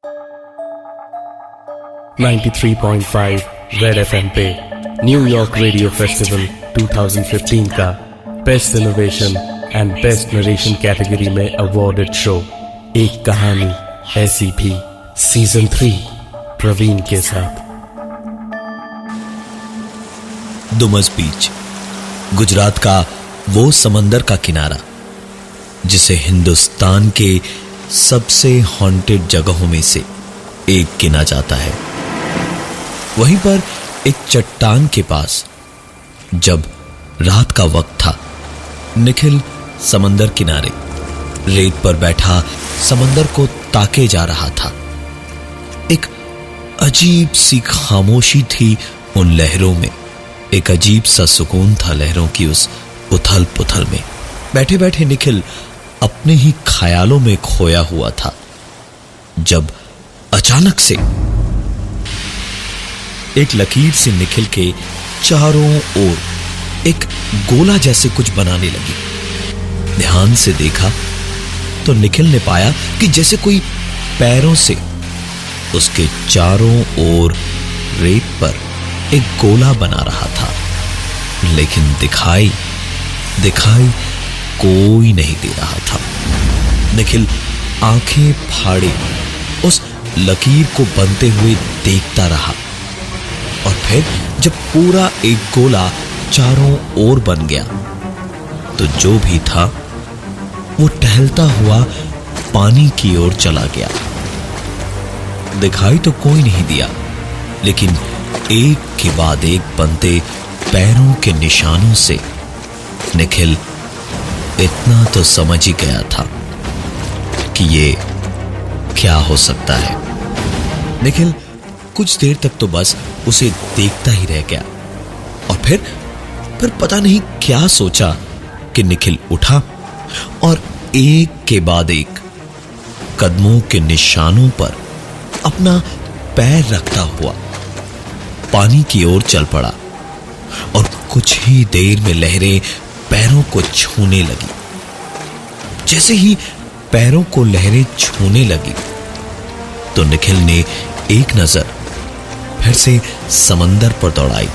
93.5 red FM पे New York radio festival 2015 का best innovation and best narration category में awarded show एक कहानी ऐसी भी सीजन 3 प्रवीण के साथ। दुमस बीच, गुजरात का वो समंदर का किनारा जिसे हिंदुस्तान के सबसे हॉन्टेड जगहों में से एक गिना जाता है। वहीं पर एक चट्टान के पास जब रात का वक्त था, निखिल समंदर किनारे रेत पर बैठा समंदर को ताके जा रहा था। एक अजीब सी खामोशी थी उन लहरों में, एक अजीब सा सुकून था लहरों की उस उथल पुथल में। बैठे बैठे निखिल अपने ही ख्यालों में खोया हुआ था जब अचानक से एक लकीर से निखिल के चारों ओर एक गोला जैसे कुछ बनाने लगी। ध्यान से देखा तो निखिल ने पाया कि जैसे कोई पैरों से उसके चारों ओर रेत पर एक गोला बना रहा था, लेकिन दिखाई कोई नहीं दे रहा था। निखिल आंखें फाड़े उस लकीर को बनते हुए देखता रहा और फिर जब पूरा एक गोला चारों ओर बन गया तो जो भी था वो टहलता हुआ पानी की ओर चला गया। दिखाई तो कोई नहीं दिया, लेकिन एक के बाद एक बनते पैरों के निशानों से निखिल इतना तो समझ ही गया था कि ये क्या हो सकता है। निखिल कुछ देर तक तो बस उसे देखता ही रह गया और फिर पता नहीं क्या सोचा कि निखिल उठा और एक के बाद एक कदमों के निशानों पर अपना पैर रखता हुआ पानी की ओर चल पड़ा और कुछ ही देर में लहरें पैरों को छूने लगी। जैसे ही पैरों को लहरें छूने लगी तो निखिल ने एक नजर फिर से समंदर पर दौड़ाई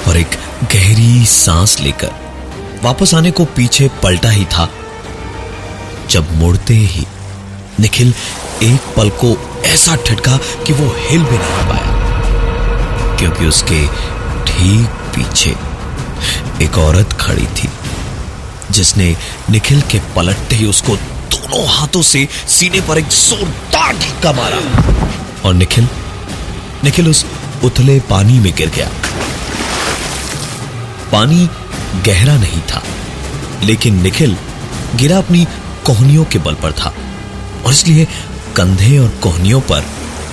और एक गहरी सांस लेकर वापस आने को पीछे पलटा ही था जब मुड़ते ही निखिल एक पल को ऐसा ठटका कि वो हिल भी नहीं पाया, क्योंकि उसके ठीक पीछे एक औरत खड़ी थी जिसने निखिल के पलटते ही उसको दोनों हाथों से सीने पर एक जोरदार धक्का मारा और निखिल उस उथले पानी में गिर गया। पानी गहरा नहीं था, लेकिन निखिल गिरा अपनी कोहनियों के बल पर था और इसलिए कंधे और कोहनियों पर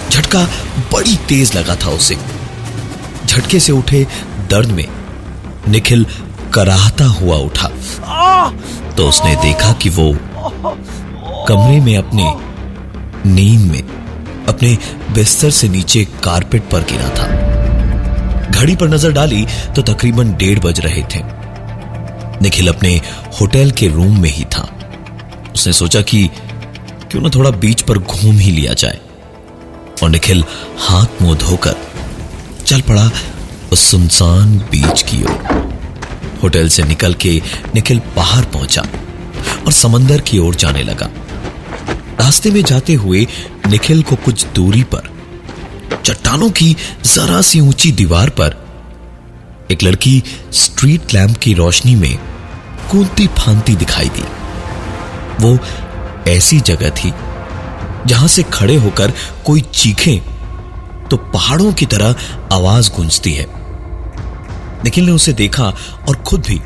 झटका बड़ी तेज लगा था उसे। झटके से उठे दर्द में निखिल कराहता हुआ उठा तो उसने देखा कि वो कमरे में अपने नींद में अपने बिस्तर से नीचे कारपेट पर गिरा था। घड़ी पर नजर डाली तो तकरीबन 1:30 बज रहे थे। निखिल अपने होटल के रूम में ही था। उसने सोचा कि क्यों ना थोड़ा बीच पर घूम ही लिया जाए और निखिल हाथ मुंह धोकर चल पड़ा उस सुनसान बीच की ओर। होटल से निकल के निखिल बाहर पहुंचा और समंदर की ओर जाने लगा। रास्ते में जाते हुए निखिल को कुछ दूरी पर चट्टानों की जरा सी ऊंची दीवार पर एक लड़की स्ट्रीट लैंप की रोशनी में कूदती फांती दिखाई दी। वो ऐसी जगह थी जहां से खड़े होकर कोई चीखे तो पहाड़ों की तरह आवाज गूंजती है। निखिल ने उसे देखा और खुद भी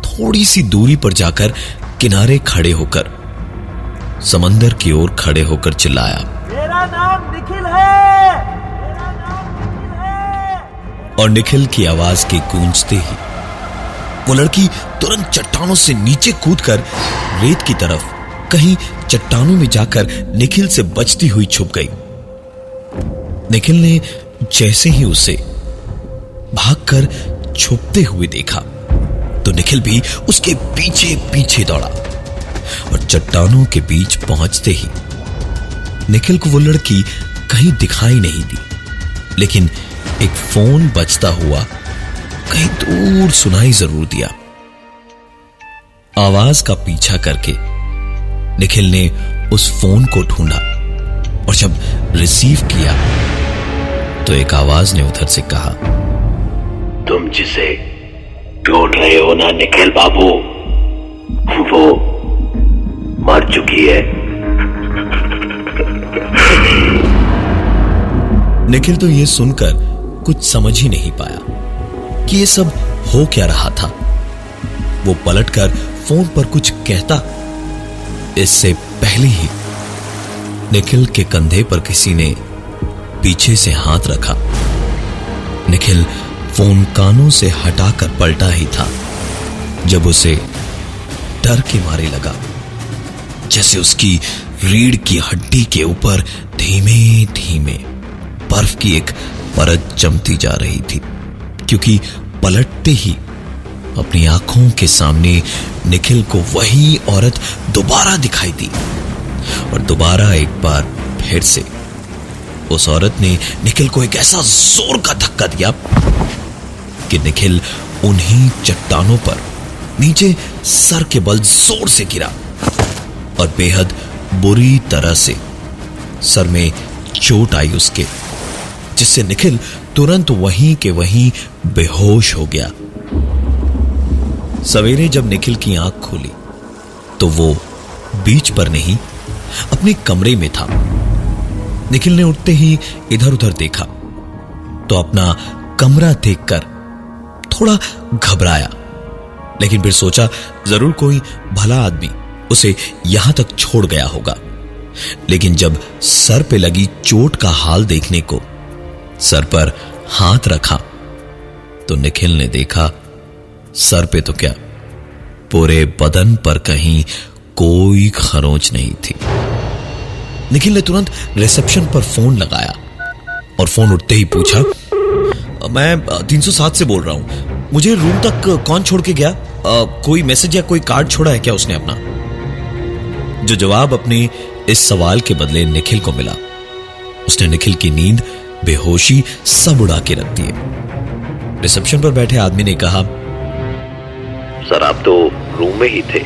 थोड़ी सी दूरी पर जाकर किनारे खड़े होकर समंदर की ओर खड़े होकर चिल्लाया, मेरा नाम निखिल है, मेरा नाम निखिल है। और निखिल की आवाज के गूंजते ही वो लड़की तुरंत चट्टानों से नीचे कूदकर रेत की तरफ कहीं चट्टानों में जाकर निखिल से बचती हुई छुप गई। निखिल ने जैसे ही उसे भागकर छुपते हुए देखा तो निखिल भी उसके पीछे पीछे दौड़ा और चट्टानों के बीच पहुंचते ही निखिल को वो लड़की कहीं दिखाई नहीं दी, लेकिन एक फोन बजता हुआ कहीं दूर सुनाई जरूर दिया। आवाज का पीछा करके निखिल ने उस फोन को ढूंढा और जब रिसीव किया तो एक आवाज ने उधर से कहा, तुम जिसे ढूंढ रहे हो ना निखिल बाबू, वो मर चुकी है। निखिल तो यह सुनकर कुछ समझ ही नहीं पाया कि यह सब हो क्या रहा था। वो पलटकर फोन पर कुछ कहता, इससे पहले ही निखिल के कंधे पर किसी ने पीछे से हाथ रखा। निखिल फोन कानों से हटाकर पलटा ही था जब उसे डर के मारे लगा जैसे उसकी रीढ़ की हड्डी के ऊपर धीमे धीमे बर्फ की एक परत जमती जा रही थी, क्योंकि पलटते ही अपनी आंखों के सामने निखिल को वही औरत दोबारा दिखाई दी और दोबारा एक बार फिर से उस औरत ने निखिल को एक ऐसा जोर का धक्का दिया कि निखिल उन्हीं चट्टानों पर नीचे सर के बल जोर से गिरा और बेहद बुरी तरह से सर में चोट आई उसके, जिससे निखिल तुरंत वहीं के वहीं बेहोश हो गया। सवेरे जब निखिल की आंख खोली तो वो बीच पर नहीं अपने कमरे में था। निखिल ने उठते ही इधर उधर देखा तो अपना कमरा देखकर थोड़ा घबराया, लेकिन फिर सोचा जरूर कोई भला आदमी उसे यहां तक छोड़ गया होगा। लेकिन जब सर पे लगी चोट का हाल देखने को सर पर हाथ रखा तो निखिल ने देखा सर पे तो क्या, पूरे बदन पर कहीं कोई खरोंच नहीं थी। निखिल ने तुरंत रिसेप्शन पर फोन लगाया और फोन उठते ही पूछा, मैं 307 से बोल रहा हूं, मुझे रूम तक कौन छोड़ के गया? कोई मैसेज या कोई कार्ड छोड़ा है क्या उसने अपना? जो जवाब अपने इस सवाल के बदले निखिल को मिला, उसने निखिल की नींद, बेहोशी सब उड़ा के रख दिए। रिसेप्शन पर बैठे आदमी ने कहा, सर आप तो रूम में ही थे,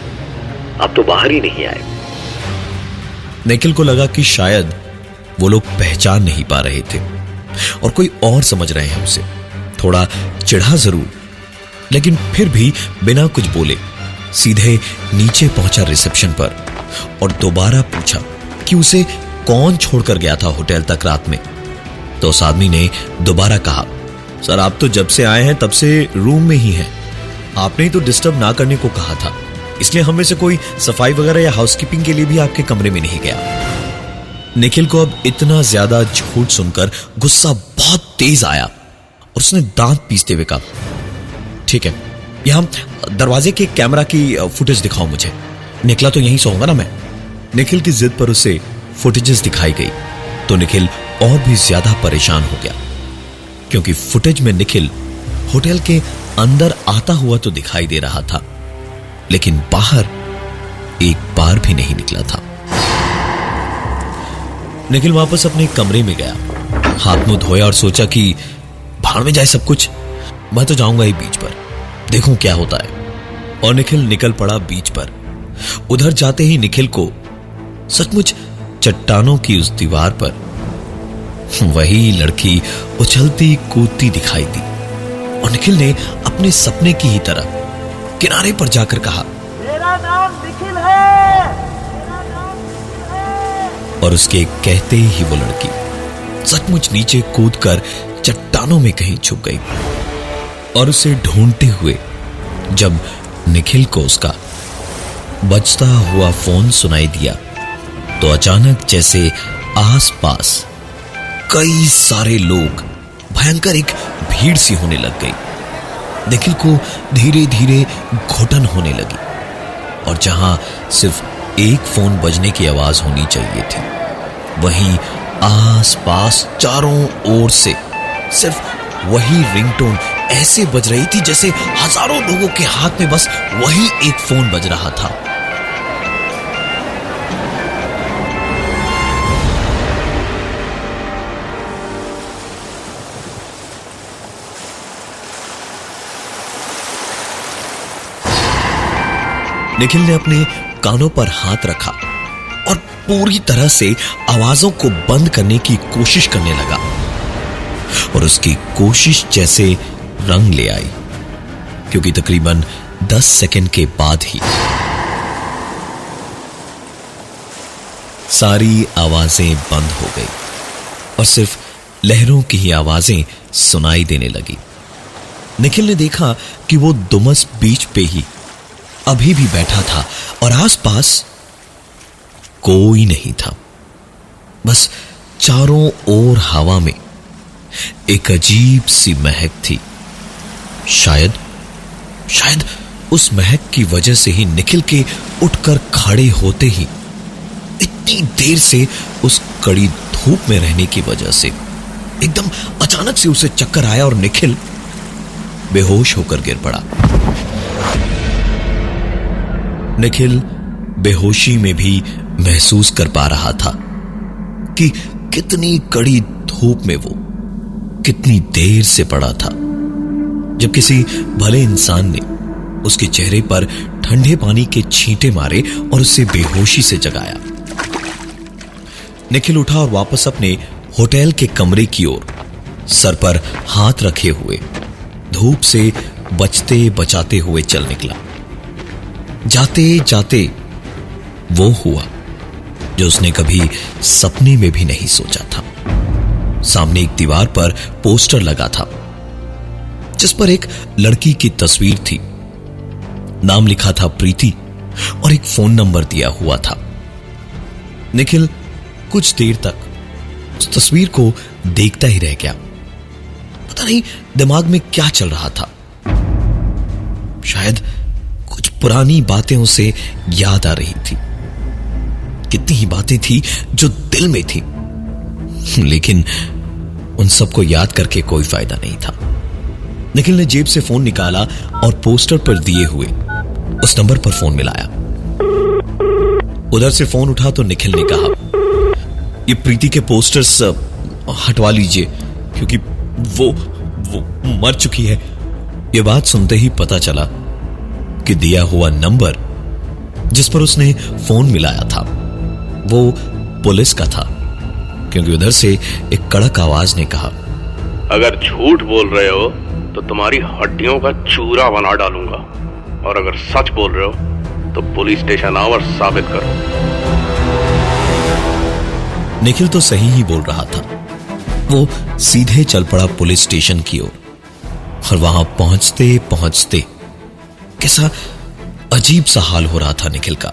आप तो बाहर ही नहीं आए। निखिल को लगा कि शायद वो लोग पहचान नहीं पा रहे थे और कोई और समझ रहे हैं उसे। थोड़ा चिढ़ा जरूर, लेकिन फिर भी बिना कुछ बोले सीधे नीचे पहुंचा रिसेप्शन पर और दोबारा पूछा कि उसे कौन छोड़कर गया था होटल तक रात में। तो उस आदमी ने दोबारा कहा, सर आप तो जब से आए हैं तब से रूम में ही हैं, आपने तो डिस्टर्ब ना करने को कहा था, इसलिए हम में से कोई सफाई वगैरह या हाउसकीपिंग के लिए भी आपके कमरे में नहीं गया। निखिल को अब इतना ज्यादा झूठ सुनकर गुस्सा बहुत तेज आया और उसने दांत पीसते हुए कहा, ठीक है, यहां दरवाजे के कैमरा की फुटेज दिखाओ मुझे, निकला तो यहीं सोऊंगा ना मैं। निखिल की जिद पर उसे फुटेजेस दिखाई गई तो निखिल और भी ज्यादा परेशान हो गया, क्योंकि फुटेज में निखिल होटल के अंदर आता हुआ तो दिखाई दे रहा था, लेकिन बाहर एक बार भी नहीं निकला था। निखिल वापस अपने कमरे में गया, हाथ मुंह धोया और सोचा कि भाड़ में जाए सब कुछ, मैं तो जाऊंगा ही बीच पर, देखूं क्या होता है। और निखिल निकल पड़ा बीच पर। उधर जाते ही निखिल को सचमुच चट्टानों की उस दीवार पर वही लड़की उछलती कूदती दिखाई दी और निखिल ने अपने सपने की ही तरह किनारे पर जाकर कहा, मेरा नाम निखिल है, मेरा नाम निखिल है। और उसके कहते ही वो लड़की सचमुच नीचे कूदकर चट्टानों में कहीं छुप गई। और उसे ढूंढते हुए जब निखिल को उसका बजता हुआ फोन सुनाई दिया तो अचानक जैसे आसपास कई सारे लोग, भयंकर एक भीड़ सी होने लग गई। निखिल को धीरे धीरे घुटन होने लगी और जहां सिर्फ एक फोन बजने की आवाज होनी चाहिए थी, वहीं आसपास चारों ओर से सिर्फ वही रिंगटोन ऐसे बज रही थी जैसे हजारों लोगों के हाथ में बस वही एक फोन बज रहा था। निखिल ने अपने कानों पर हाथ रखा और पूरी तरह से आवाजों को बंद करने की कोशिश करने लगा, और उसकी कोशिश जैसे रंग ले आई, क्योंकि तकरीबन 10 सेकंड के बाद ही सारी आवाजें बंद हो गई और सिर्फ लहरों की ही आवाजें सुनाई देने लगी। निखिल ने देखा कि वो दुमस बीच पे ही अभी भी बैठा था और आसपास कोई नहीं था। बस चारों ओर हवा में एक अजीब सी महक थी। शायद उस महक की वजह से ही निखिल के उठकर खड़े होते ही इतनी देर से उस कड़ी धूप में रहने की वजह से एकदम अचानक से उसे चक्कर आया और निखिल बेहोश होकर गिर पड़ा। निखिल बेहोशी में भी महसूस कर पा रहा था कि कितनी कड़ी धूप में वो कितनी देर से पड़ा था। जब किसी भले इंसान ने उसके चेहरे पर ठंडे पानी के छींटे मारे और उसे बेहोशी से जगाया। निखिल उठा और वापस अपने होटल के कमरे की ओर सर पर हाथ रखे हुए धूप से बचते बचाते हुए चल निकला। जाते जाते वो हुआ जो उसने कभी सपने में भी नहीं सोचा था। सामने एक दीवार पर पोस्टर लगा था जिस पर एक लड़की की तस्वीर थी। नाम लिखा था प्रीति और एक फोन नंबर दिया हुआ था। निखिल कुछ देर तक उस तस्वीर को देखता ही रह गया। पता नहीं दिमाग में क्या चल रहा था। शायद कुछ पुरानी बातें उसे याद आ रही थी। कितनी ही बातें थी जो दिल में थी, लेकिन उन सबको याद करके कोई फायदा नहीं था। निखिल ने जेब से फोन निकाला और पोस्टर पर दिए हुए उस नंबर पर फोन मिलाया। उधर से फोन उठा तो निखिल ने कहा, ये प्रीति के पोस्टर्स हटवा लीजिए क्योंकि वो मर चुकी है। ये बात सुनते ही पता चला कि दिया हुआ नंबर जिस पर उसने फोन मिलाया था वो पुलिस का था, क्योंकि उधर से एक कड़क आवाज ने कहा, अगर झूठ बोल रहे हो तो तुम्हारी हड्डियों का चूरा बना डालूंगा, और अगर सच बोल रहे हो तो पुलिस स्टेशन आओ और साबित करो। निखिल तो सही ही बोल रहा था। वो सीधे चल पड़ा पुलिस स्टेशन की ओर, और वहां पहुंचते पहुंचते कैसा अजीब सा हाल हो रहा था निखिल का।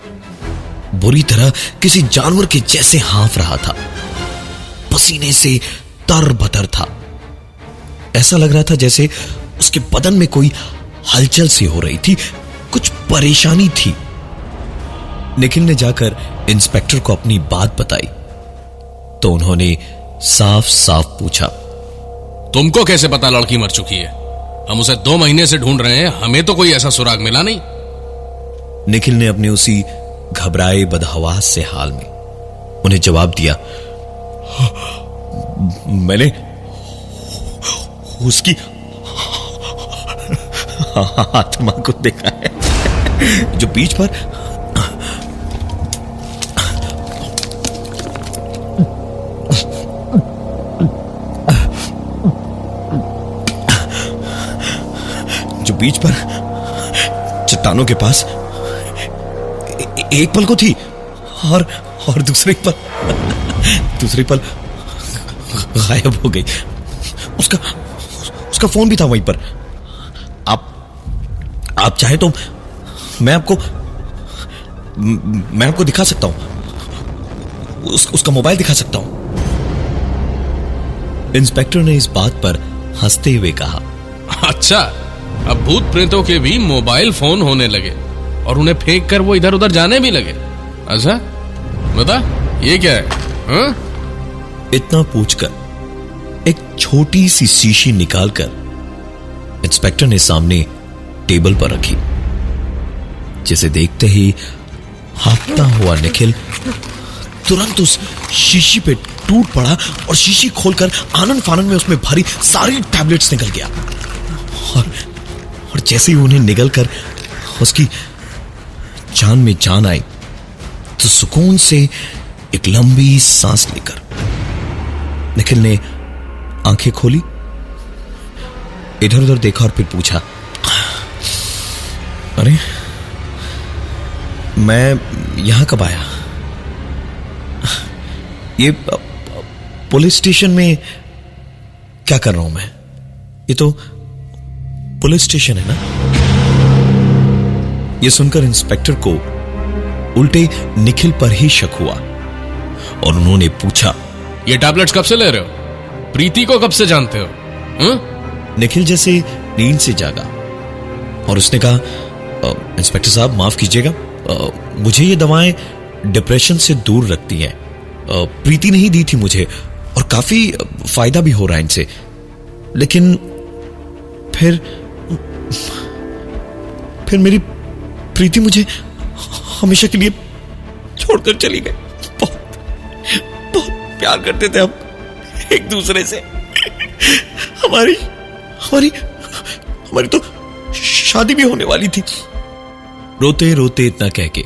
बुरी तरह किसी जानवर के जैसे हाँफ रहा था, पसीने से तरबतर था। ऐसा लग रहा था जैसे उसके बदन में कोई हलचल सी हो रही थी, कुछ परेशानी थी। निखिल ने जाकर इंस्पेक्टर को अपनी बात बताई तो उन्होंने साफ साफ पूछा, तुमको कैसे पता लड़की मर चुकी है? हम उसे 2 महीने से ढूंढ रहे हैं, हमें तो कोई ऐसा सुराग मिला नहीं। निखिल ने अपने उसी घबराए बदहवास से हाल में उन्हें जवाब दिया, मैंने उसकी आत्मा को देखा है जो बीच पर चट्टानों के पास एक पल को थी और दूसरे पल गायब हो गई। उसका फोन भी था वहीं पर। आप चाहे तो मैं आपको दिखा सकता हूं, उसका मोबाइल दिखा सकता हूं। इंस्पेक्टर ने इस बात पर हंसते हुए कहा, अच्छा, अब भूत प्रेतों के भी मोबाइल फोन होने लगे और उन्हें फेंक कर वो इधर उधर जाने भी लगे। अच्छा बता, ये क्या है? हा? इतना पूछकर एक छोटी सी शीशी निकालकर इंस्पेक्टर ने सामने टेबल पर रखी, जिसे देखते ही हाँफता हुआ निखिल तुरंत उस शीशी पे टूट पड़ा और शीशी खोलकर आनंद फानंद में उसमें भरी सारी टैबलेट्स निकल गया। और जैसे ही उन्हें निगलकर उसकी जान में जान आई तो सुकून से एक लंबी सांस लेकर निखिल ने आंखें खोली, इधर उधर देखा और फिर पूछा, अरे मैं यहां कब आया? ये पुलिस स्टेशन में क्या कर रहा हूं मैं? ये तो पुलिस स्टेशन है ना? यह सुनकर इंस्पेक्टर को उल्टे निखिल पर ही शक हुआ और उन्होंने पूछा, ये टैबलेट्स कब से ले रहे हो? प्रीति को कब से जानते हो? निखिल जैसे नींद से जागा और उसने कहा, इंस्पेक्टर साहब माफ कीजिएगा, मुझे ये दवाएं डिप्रेशन से दूर रखती हैं। प्रीति नहीं दी थी मुझे और काफी फायदा भी हो रहा है इनसे, लेकिन फिर मेरी प्रीति मुझे हमेशा के लिए छोड़कर चली गई। बहुत प्यार करते थे हम एक दूसरे से। हमारी तो शादी भी होने वाली थी। रोते रोते इतना कह के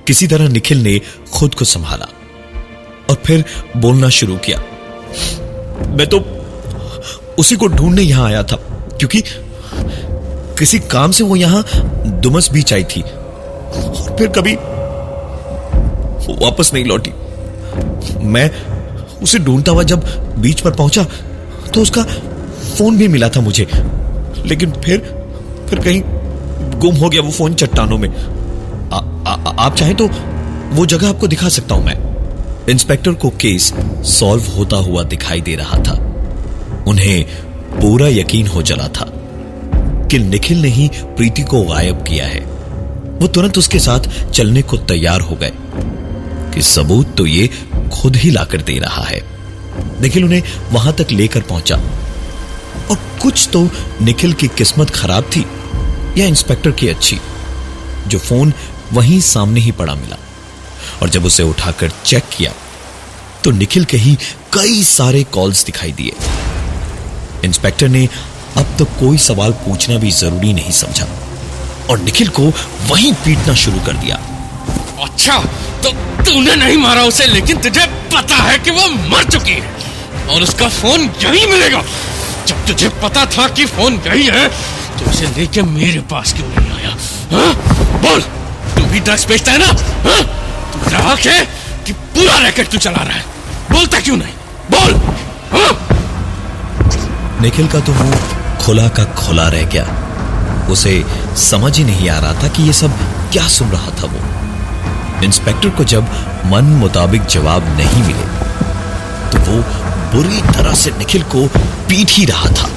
किसी तरह निखिल ने खुद को संभाला और फिर बोलना शुरू किया, मैं तो उसी को ढूंढने यहां आया था क्योंकि किसी काम से वो यहां दुमस बीच आई थी और फिर कभी वापस नहीं लौटी। मैं उसे ढूंढता हुआ जब बीच पर पहुंचा तो उसका फोन भी मिला था मुझे, लेकिन फिर कहीं गुम हो गया वो फोन चट्टानों में। आप चाहें तो वो जगह आपको दिखा सकता हूं मैं। इंस्पेक्टर को केस सॉल्व होता हुआ दिखाई दे रहा था। उन्हें पूरा यकीन हो चला था कि निखिल ने ही प्रीति को गायब किया है। वो तुरंत उसके साथ चलने को तैयार हो गए कि सबूत तो ये खुद ही लाकर दे रहा है। निखिल उन्हें वहां तक लेकर पहुंचा और कुछ तो निखिल की किस्मत खराब थी या इंस्पेक्टर की अच्छी, जो फोन वहीं सामने ही पड़ा मिला और जब उसे उठाकर चेक किया तो निखिल के ही कई सारे कॉल्स दिखाई दिए। इंस्पेक्टर ने अब तो कोई सवाल पूछना भी जरूरी नहीं समझा और निखिल को वहीं पीटना शुरू कर दिया। अच्छा, तो तूने नहीं मारा उसे, लेकिन तुझे पता है कि वो मर चुकी है और उसका फोन यहीं मिलेगा। जब तुझे पता था कि फोन यही है तो उसे लेके मेरे पास क्यों नहीं आया? हाँ? बोल, तू भी ड्रग्स बेचता है ना? हाँ? तू ग्राहक है कि पूरा रैकेट तू चला रहा है? बोलता क्यों नहीं? बोल। हाँ? निखिल का तो मुंह खुला का खुला रह गया। उसे समझ ही नहीं आ रहा था कि ये सब क्या सुन रहा था वो। इंस्पेक्टर को जब मन मुताबिक जवाब नहीं मिले तो वो बुरी तरह से निखिल को पीट ही रहा था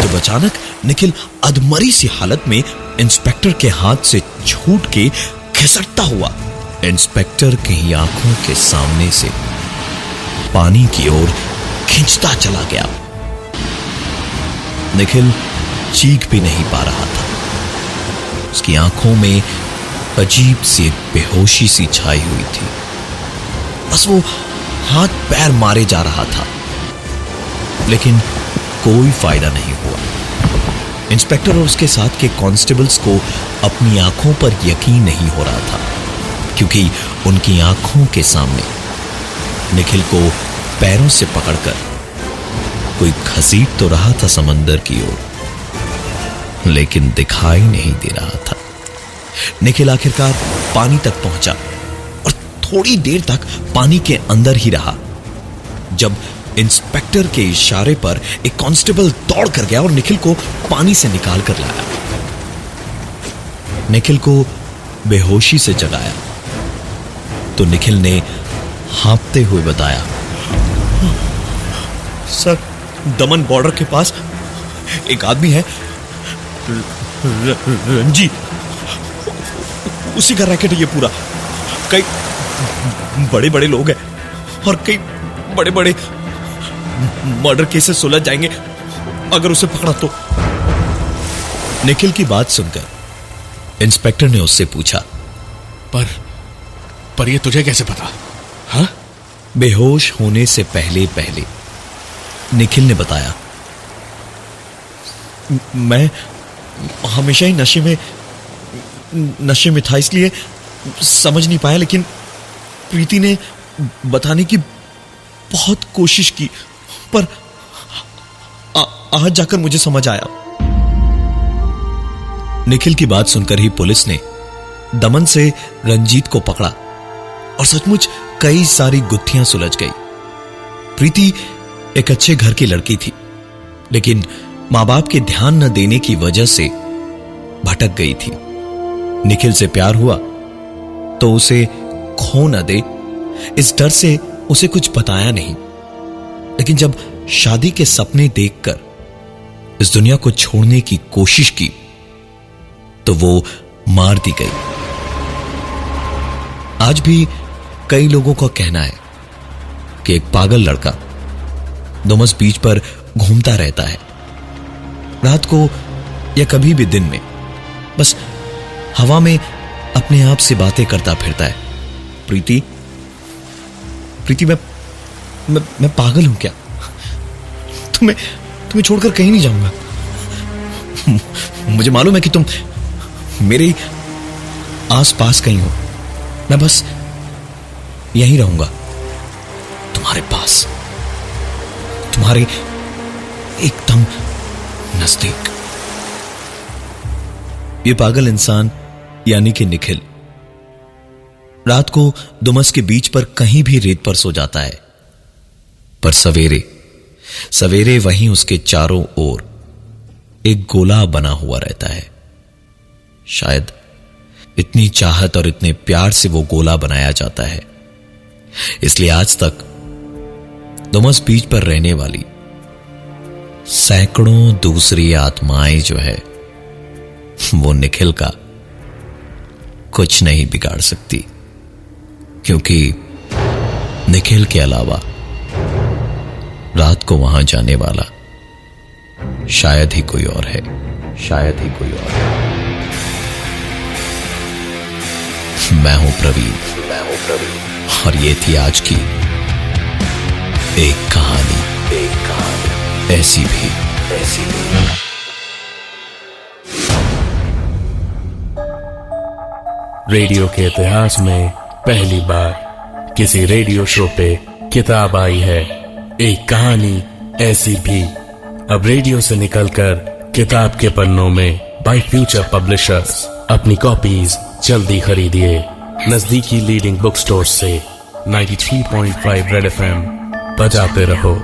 जब अचानक निखिल अधमरी सी हालत में इंस्पेक्टर के हाथ से छूट के खिसकता हुआ इंस्पेक्टर की आंखों के सामने से पानी की ओर खींचता चला गया। निखिल चीख भी नहीं पा रहा था। उसकी आंखों में अजीब सी एक बेहोशी सी छाई हुई थी। बस वो हाथ पैर मारे जा रहा था, लेकिन कोई फायदा नहीं हुआ। इंस्पेक्टर और उसके साथ के कांस्टेबल्स को अपनी आंखों पर यकीन नहीं हो रहा था, क्योंकि उनकी आंखों के सामने निखिल को पैरों से पकड़कर कोई घसीट तो रहा था समंदर की ओर, लेकिन दिखाई नहीं दे रहा था। निखिल आखिरकार पानी तक पहुंचा और थोड़ी देर तक पानी के अंदर ही रहा, जब इंस्पेक्टर के इशारे पर एक कांस्टेबल दौड़ कर गया और निखिल को पानी से निकाल कर लाया। निखिल को बेहोशी से जगाया तो निखिल ने हाँफते हुए बताया, सर, दमन बॉर्डर के पास एक आदमी है, रंजीत, उसी का रैकेट है ये पूरा। कई बड़े बड़े लोग हैं और कई बड़े बड़े मर्डर केसेस सुलझ जाएंगे अगर उसे पकड़ा तो। निखिल की बात सुनकर इंस्पेक्टर ने उससे पूछा, पर ये तुझे कैसे पता? हाँ? बेहोश होने से पहले पहले निखिल ने बताया, मैं हमेशा ही नशे में नशे में था इसलिए समझ नहीं पाया, लेकिन प्रीति ने बताने की बहुत कोशिश की, पर आज जाकर मुझे समझ आया। निखिल की बात सुनकर ही पुलिस ने दमन से रंजीत को पकड़ा और सचमुच कई सारी गुत्थियां सुलझ गई। प्रीति एक अच्छे घर की लड़की थी, लेकिन मां बाप के ध्यान न देने की वजह से भटक गई थी। निखिल से प्यार हुआ तो उसे खो न दे, इस डर से उसे कुछ बताया नहीं। लेकिन जब शादी के सपने देखकर इस दुनिया को छोड़ने की कोशिश की तो वो मार दी गई। आज भी कई लोगों का कहना है कि एक पागल लड़का डुमस बीच पर घूमता रहता है, रात को या कभी भी दिन में, बस हवा में अपने आप से बातें करता फिरता है। प्रीति मैं पागल हूं क्या? तुम्हें छोड़कर कहीं नहीं जाऊंगा। मुझे मालूम है कि तुम मेरे आस पास कहीं हो। मैं बस यहीं रहूंगा, तुम्हारे पास, तुम्हारे एकदम नजदीक। ये पागल इंसान यानी कि निखिल रात को दुमस के बीच पर कहीं भी रेत पर सो जाता है, पर सवेरे वहीं उसके चारों ओर एक गोला बना हुआ रहता है। शायद इतनी चाहत और इतने प्यार से वो गोला बनाया जाता है, इसलिए आज तक दुमस बीच पर रहने वाली सैकड़ों दूसरी आत्माएं जो है वो निखिल का कुछ नहीं बिगाड़ सकती, क्योंकि निखिल के अलावा रात को वहां जाने वाला शायद ही कोई और है। मैं हूं प्रवीण और ये थी आज की एक कहानी ऐसी भी। रेडियो के इतिहास में पहली बार किसी रेडियो शो पे किताब आई है, एक कहानी ऐसी भी। अब रेडियो से निकलकर किताब के पन्नों में बाय फ्यूचर पब्लिशर्स। अपनी कॉपीज जल्दी खरीदिए नजदीकी लीडिंग बुक स्टोर से। 93.5 रेड FM बजाते रहो।